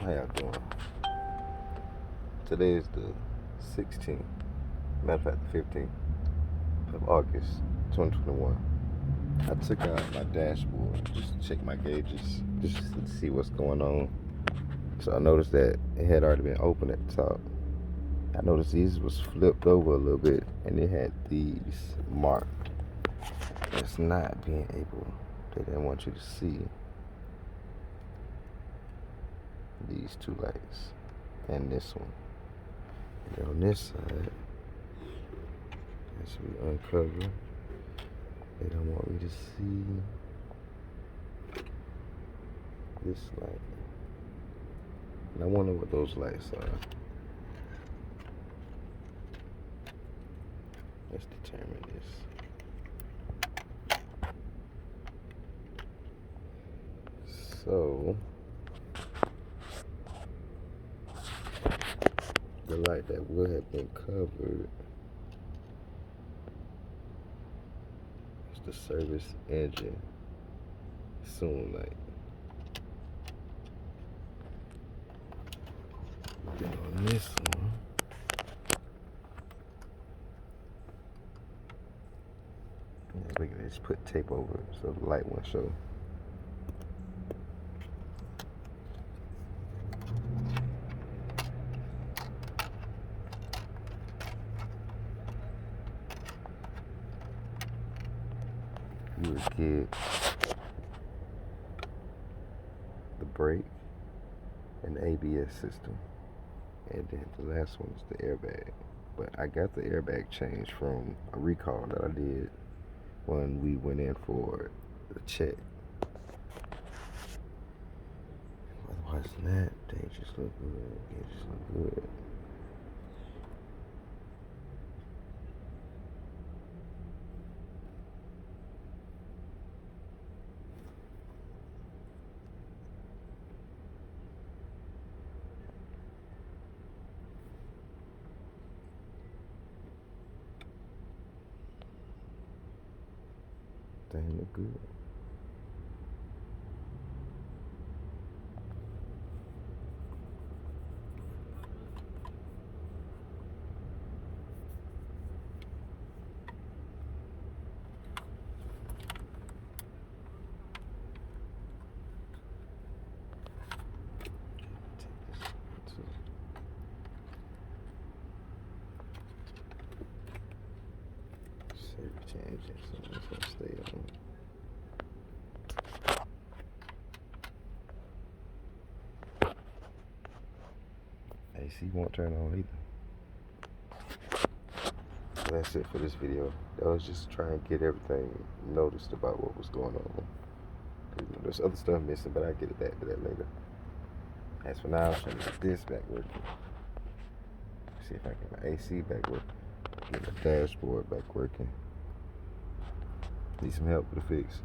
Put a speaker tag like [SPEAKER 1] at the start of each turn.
[SPEAKER 1] How y'all doing? Today is the 16th, matter of fact, the 15th of August, 2021. I took out my dashboard just to check my gauges, just to see what's going on. So I noticed that it had already been open at the top. I noticed these was flipped over a little bit, and it had these marked. It's not being able, they didn't want you to see these two lights and this one. And on this side, as we uncover, they don't want me to see this light. And I wonder what those lights are. Let's determine this. So, the light that would have been covered is the service engine soon light. Then on this one, we can just put tape over it so the light won't show. You would get the brake and the ABS system, and then the last one is the airbag. But I got the airbag changed from a recall that I did when we went in for the check. Otherwise than that, they just look good. They just look good. They look good. Change it, so it's gonna stay on. AC won't turn on either. So that's it for this video. That was just trying to get everything noticed about what was going on. There's other stuff missing, but I'll get back to that later. As for now, I'm trying to get this back working. See if I can get my AC back working. Get the dashboard back working. Need some help with the fix.